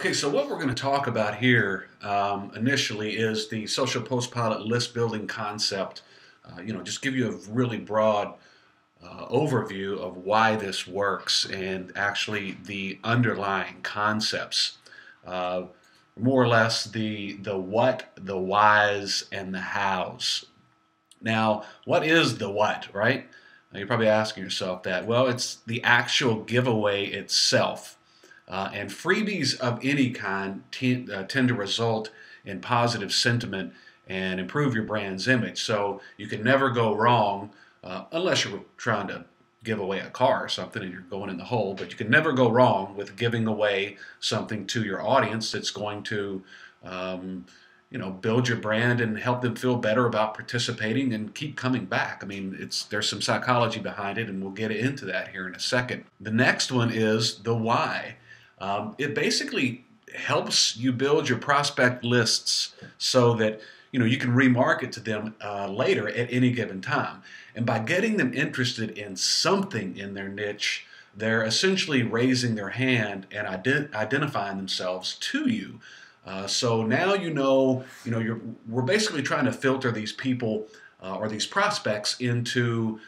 Okay, so what we're going to talk about here initially is the social post-pilot list building concept. Just give you a really broad overview of why this works and actually the underlying concepts. Uh, More or less the what, the whys, and the hows. Now, what is the what, right? You're probably asking yourself that. Well, it's the actual giveaway itself. And freebies of any kind tend to result in positive sentiment and improve your brand's image. So you can never go wrong unless you're trying to give away a car or something and you're going in the hole. But you can never go wrong with giving away something to your audience that's going to build your brand and help them feel better about participating and keep coming back. I mean, there's some psychology behind it, and we'll get into that here in a second. The next one is the why. It basically helps you build your prospect lists so that you can remarket to them later at any given time. And by getting them interested in something in their niche, they're essentially raising their hand and identifying themselves to you. So now we're basically trying to filter these people or these prospects into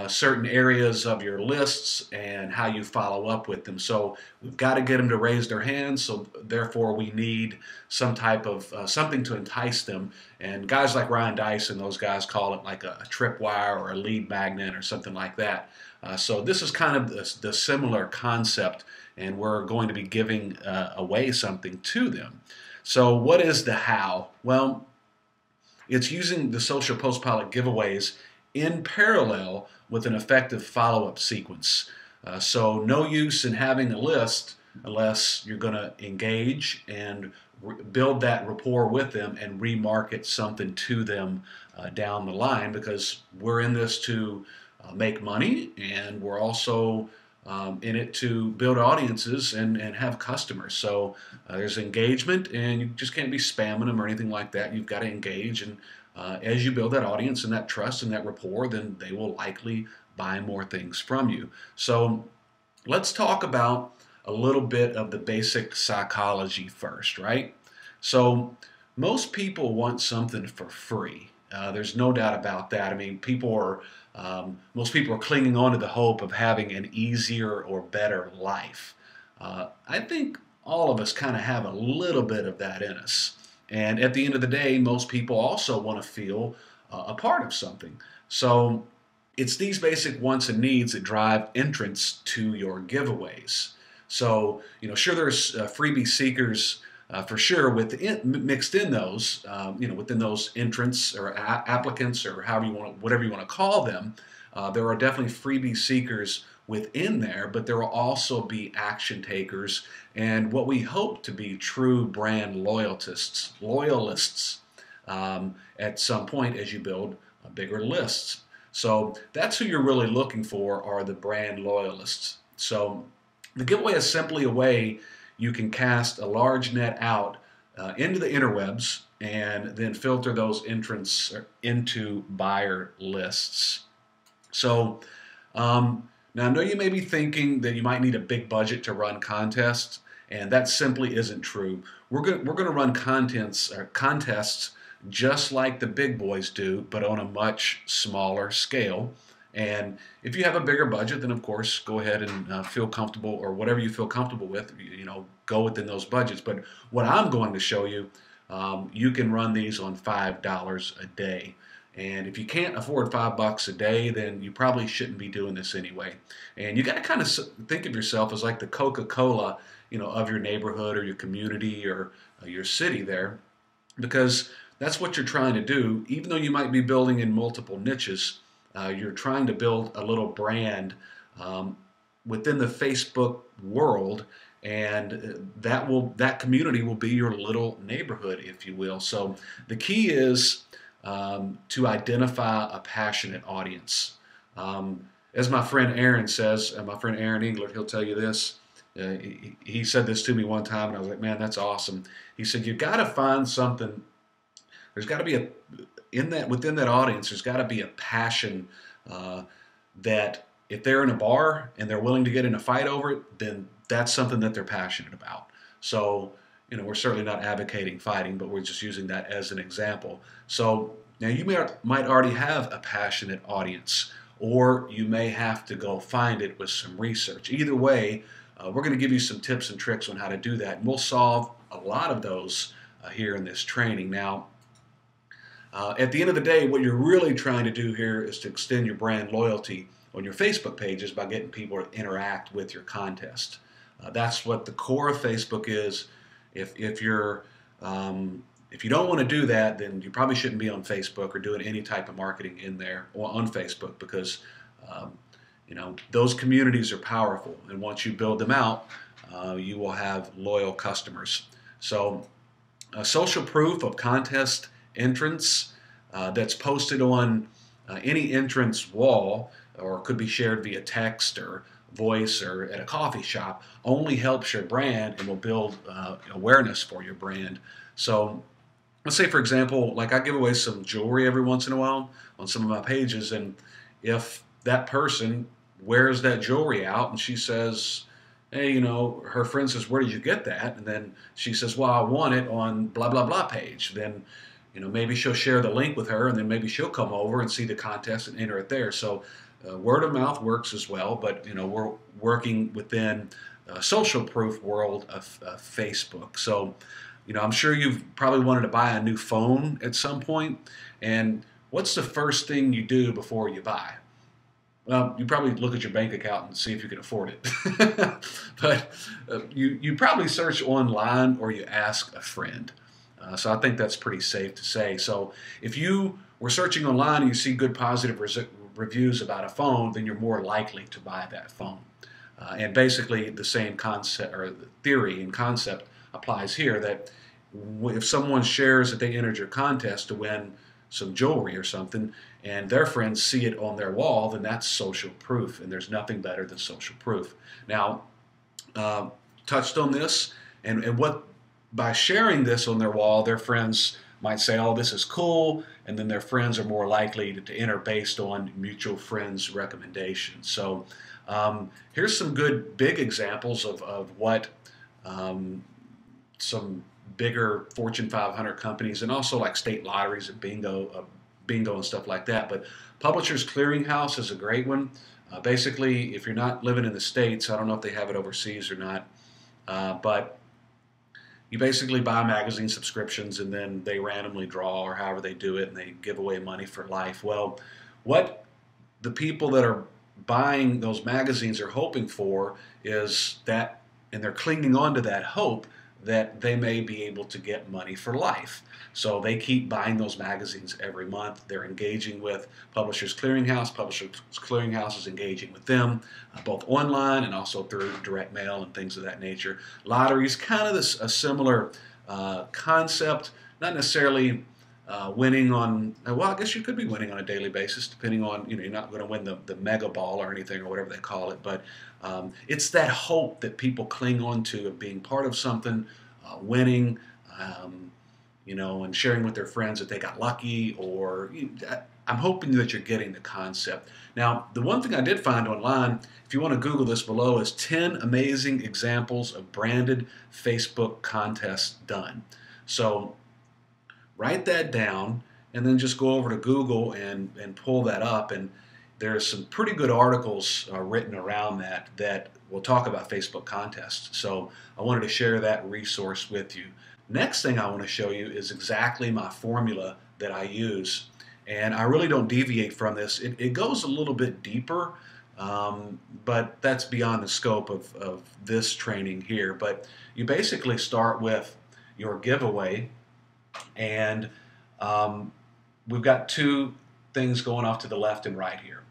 certain areas of your lists and how you follow up with them. So we've got to get them to raise their hands, so therefore we need some type of something to entice them. And guys like Ryan Dice and those guys call it like a tripwire or a lead magnet or something like that. So this is kind of the similar concept, and we're going to be giving away something to them. So what is the how? Well, it's using the social post-pilot giveaways in parallel with an effective follow-up sequence. So no use in having a list unless you're going to engage and build that rapport with them and remarket something to them down the line, because we're in this to make money, and we're also in it to build audiences and have customers. So there's engagement, and you just can't be spamming them or anything like that. You've got to engage, and as you build that audience and that trust and that rapport, then they will likely buy more things from you. So let's talk about a little bit of the basic psychology first, right? So most people want something for free. There's no doubt about that. I mean, most people are clinging on to the hope of having an easier or better life. I think all of us kind of have a little bit of that in us. And at the end of the day, most people also want to feel a part of something. So it's these basic wants and needs that drive entrance to your giveaways. So, sure, there's freebie seekers for sure mixed in those, within those entrants or applicants or whatever you want to call them. There are definitely freebie seekers within there, but there will also be action takers and what we hope to be true brand loyalists at some point as you build bigger lists. So that's who you're really looking for, are the brand loyalists. So the giveaway is simply a way you can cast a large net out into the interwebs and then filter those entrants into buyer lists. So now I know you may be thinking that you might need a big budget to run contests, and that simply isn't true. We're going to run contests just like the big boys do, but on a much smaller scale. And if you have a bigger budget, then of course go ahead and feel comfortable, or whatever you feel comfortable with, go within those budgets. But what I'm going to show you, you can run these on $5 a day. And if you can't afford $5 a day, then you probably shouldn't be doing this anyway. And you got to kind of think of yourself as like the Coca-Cola, of your neighborhood or your community or your city there, because that's what you're trying to do. Even though you might be building in multiple niches, you're trying to build a little brand within the Facebook world, and that community will be your little neighborhood, if you will. So the key is to identify a passionate audience. As my friend Aaron says, my friend Aaron Engler, he'll tell you this. He said this to me one time, and I was like, man, that's awesome. He said, you've got to find something. There's got to be within that audience, there's got to be a passion that if they're in a bar and they're willing to get in a fight over it, then that's something that they're passionate about. So We're certainly not advocating fighting, but we're just using that as an example. So now you might already have a passionate audience, or you may have to go find it with some research. Either way, we're going to give you some tips and tricks on how to do that, and we'll solve a lot of those here in this training. Now, at the end of the day, what you're really trying to do here is to extend your brand loyalty on your Facebook pages by getting people to interact with your contest. That's what the core of Facebook is. If you're if you don't want to do that, then you probably shouldn't be on Facebook or doing any type of marketing in there or on Facebook, because um, those communities are powerful, and once you build them out, you will have loyal customers. So, social proof of contest entrance that's posted on any entrance wall, or could be shared via text or voice or at a coffee shop, only helps your brand and will build awareness for your brand. So let's say, for example, like I give away some jewelry every once in a while on some of my pages, and if that person wears that jewelry out and she says, hey, her friend says, where did you get that? And then she says, well, I won it on blah, blah, blah page. Then, maybe she'll share the link with her, and then maybe she'll come over and see the contest and enter it there. So word of mouth works as well, but, we're working within a social proof world of Facebook. So, I'm sure you've probably wanted to buy a new phone at some point, and what's the first thing you do before you buy? Well, you probably look at your bank account and see if you can afford it. But you probably search online, or you ask a friend. So I think that's pretty safe to say. So if you were searching online and you see good positive reviews about a phone, then you're more likely to buy that phone. And basically the same concept, or the theory and concept, applies here, that if someone shares that they entered your contest to win some jewelry or something, and their friends see it on their wall, then that's social proof, and there's nothing better than social proof. Now, touched on this, and what, by sharing this on their wall, their friends might say, oh, this is cool, and then their friends are more likely to enter based on mutual friends' recommendations. So here's some good big examples of what some bigger Fortune 500 companies, and also like state lotteries and bingo and stuff like that. But Publishers Clearinghouse is a great one. Basically, if you're not living in the States, I don't know if they have it overseas or not, but you basically buy magazine subscriptions, and then they randomly draw, or however they do it, and they give away money for life. Well, what the people that are buying those magazines are hoping for is that, and they're clinging on to that hope, that they may be able to get money for life. So they keep buying those magazines every month. They're engaging with Publishers Clearinghouse. Publishers Clearinghouse is engaging with them, both online and also through direct mail and things of that nature. Lotteries, kind of a similar concept, not necessarily winning on, well, I guess you could be winning on a daily basis, depending on, you're not going to win the mega ball or anything, or whatever they call it, but it's that hope that people cling on to, of being part of something, winning, and sharing with their friends that they got lucky, or I'm hoping that you're getting the concept. Now, the one thing I did find online, if you want to Google this below, is 10 amazing examples of branded Facebook contests done. So write that down, and then just go over to Google and pull that up, and there's some pretty good articles written around that will talk about Facebook contests. So I wanted to share that resource with you. Next thing I want to show you is exactly my formula that I use, and I really don't deviate from this. It goes a little bit deeper, but that's beyond the scope of this training here. But you basically start with your giveaway, and we've got two things going off to the left and right here.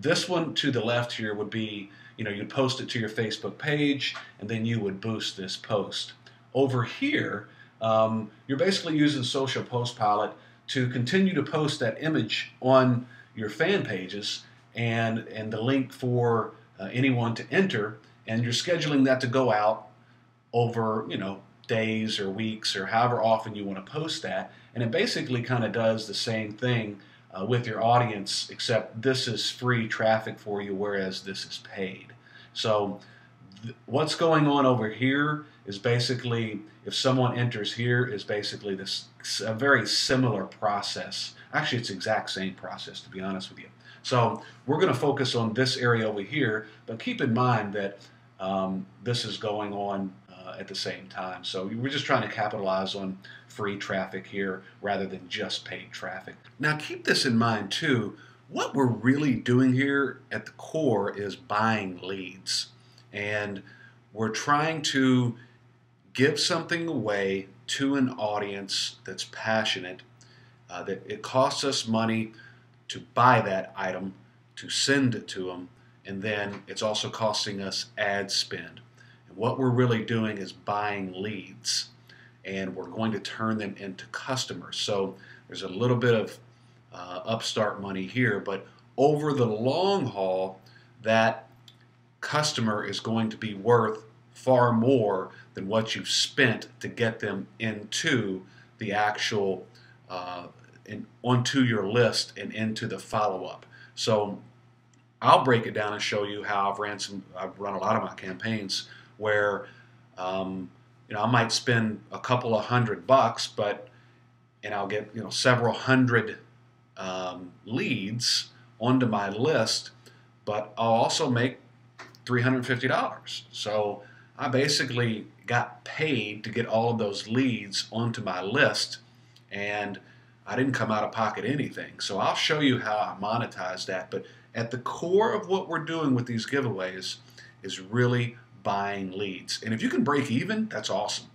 This one to the left here would be, you'd post it to your Facebook page, and then you would boost this post. Over here, you're basically using Social Post Pilot to continue to post that image on your fan pages, and the link for anyone to enter, and you're scheduling that to go out over, days or weeks, or however often you want to post that. And it basically kind of does the same thing with your audience, except this is free traffic for you, whereas this is paid. So What's going on over here is basically, if someone enters here, is basically this a very similar process. Actually, it's the exact same process, to be honest with you. So we're going to focus on this area over here, but keep in mind that this is going on at the same time. So we're just trying to capitalize on free traffic here rather than just paid traffic. Now keep this in mind too. What we're really doing here at the core is buying leads. And we're trying to give something away to an audience that's passionate, that it costs us money to buy that item, to send it to them, and then it's also costing us ad spend. And what we're really doing is buying leads, and we're going to turn them into customers. So there's a little bit of upstart money here, but over the long haul, that customer is going to be worth far more than what you've spent to get them into the actual onto your list and into the follow-up. So I'll break it down and show you how I've run a lot of my campaigns where I might spend a couple of $100, and I'll get several hundred leads onto my list, but I'll also make $350. So I basically got paid to get all of those leads onto my list, and I didn't come out of pocket anything. So I'll show you how I monetize that. But at the core of what we're doing with these giveaways is really buying leads. And if you can break even, that's awesome.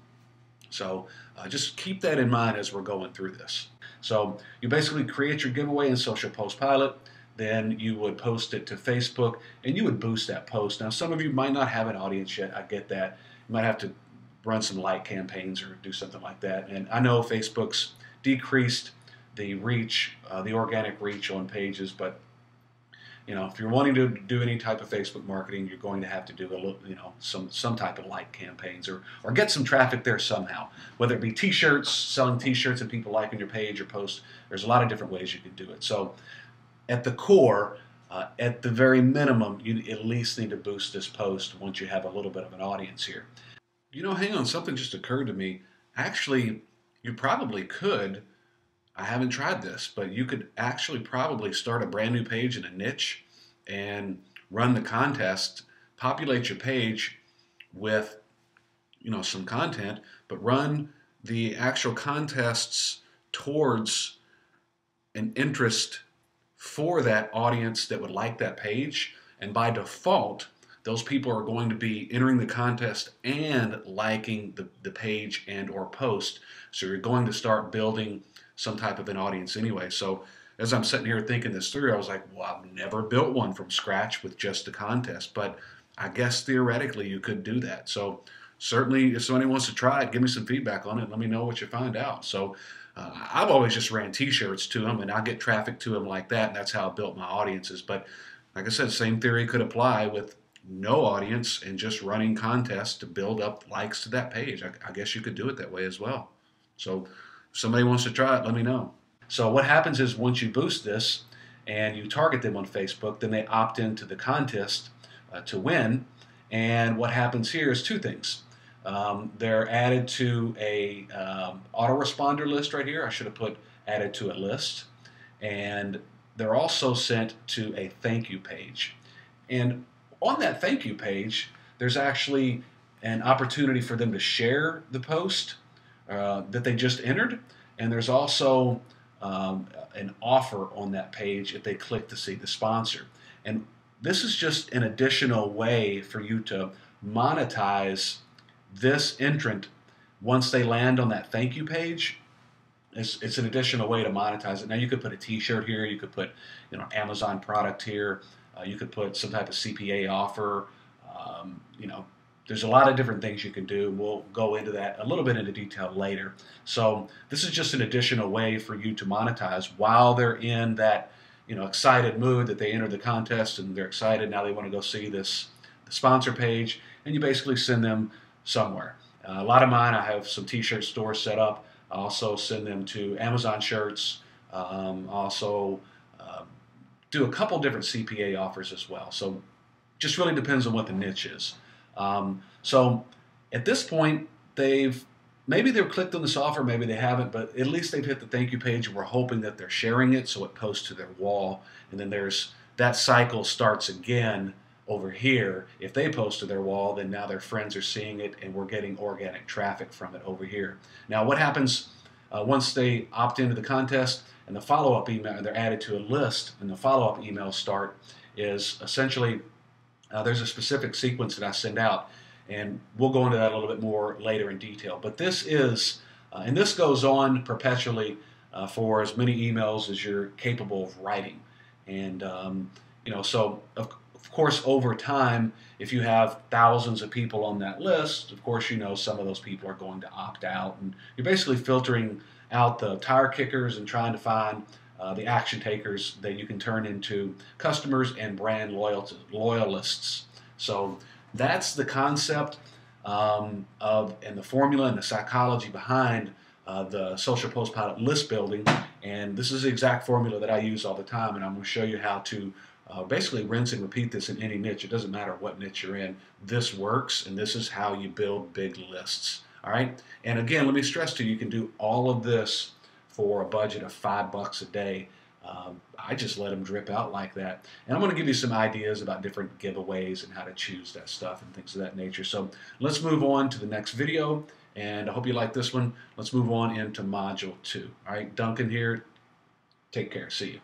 So just keep that in mind as we're going through this. So you basically create your giveaway in Social Post Pilot. Then you would post it to Facebook, and you would boost that post. Now, some of you might not have an audience yet. I get that. You might have to run some light campaigns or do something like that. And I know Facebook's decreased the reach, the organic reach on pages, but if you're wanting to do any type of Facebook marketing, you're going to have to do a little, some type of light campaigns or get some traffic there somehow. Whether it be T-shirts, selling T-shirts and people liking your page or post. There's a lot of different ways you can do it. So at the core, at the very minimum, you at least need to boost this post once you have a little bit of an audience here. Hang on, something just occurred to me. Actually, you probably could, I haven't tried this, but you could actually probably start a brand new page in a niche and run the contest, populate your page with, some content, but run the actual contests towards an interest for that audience that would like that page, and by default those people are going to be entering the contest and liking the page and or post. So you're going to start building some type of an audience anyway. So as I'm sitting here thinking this through, I was like, well, I've never built one from scratch with just the contest, but I guess theoretically you could do that. So certainly if somebody wants to try it, give me some feedback on it and let me know what you find out. So I've always just ran T-shirts to them, and I get traffic to them like that, and that's how I built my audiences. But like I said, same theory could apply with no audience and just running contests to build up likes to that page. I guess you could do it that way as well. So if somebody wants to try it, let me know. So what happens is once you boost this and you target them on Facebook, then they opt into the contest to win. And what happens here is two things. They're added to a autoresponder list right here. I should have put added to a list. And they're also sent to a thank you page. And on that thank you page, there's actually an opportunity for them to share the post that they just entered. And there's also an offer on that page if they click to see the sponsor. And this is just an additional way for you to monetize this entrant once they land on that thank you page. It's an additional way to monetize it. Now you could put a T-shirt here, you could put Amazon product here, you could put some type of CPA offer. There's a lot of different things you can do. We'll go into that a little bit into detail later. So this is just an additional way for you to monetize while they're in that excited mood that they entered the contest and they're excited. Now they want to go see the sponsor page, and you basically send them somewhere. A lot of mine, I have some T-shirt stores set up. I also send them to Amazon shirts. Also do a couple different CPA offers as well. So just really depends on what the niche is. So at this point, maybe they've clicked on this offer, maybe they haven't, but at least they've hit the thank you page, and we're hoping that they're sharing it so it posts to their wall. And then there's that cycle starts again over here. If they post to their wall, then now their friends are seeing it, and we're getting organic traffic from it over here. Now, what happens once they opt into the contest and the follow-up email, they're added to a list, and the follow-up emails start, is essentially there's a specific sequence that I send out, and we'll go into that a little bit more later in detail. But this is, and this goes on perpetually for as many emails as you're capable of writing. And, so of course, over time, if you have thousands of people on that list, of course, some of those people are going to opt out. And you're basically filtering out the tire kickers and trying to find the action takers that you can turn into customers and brand loyalists. So that's the concept and the formula and the psychology behind the social post pilot list building. And this is the exact formula that I use all the time, and I'm going to show you how to basically rinse and repeat this in any niche. It doesn't matter what niche you're in. This works, and this is how you build big lists. All right. And again, let me stress to you, you can do all of this for a budget of $5 a day. I just let them drip out like that. And I'm going to give you some ideas about different giveaways and how to choose that stuff and things of that nature. So let's move on to the next video, and I hope you like this one. Let's move on into module 2. All right, Duncan here. Take care. See you.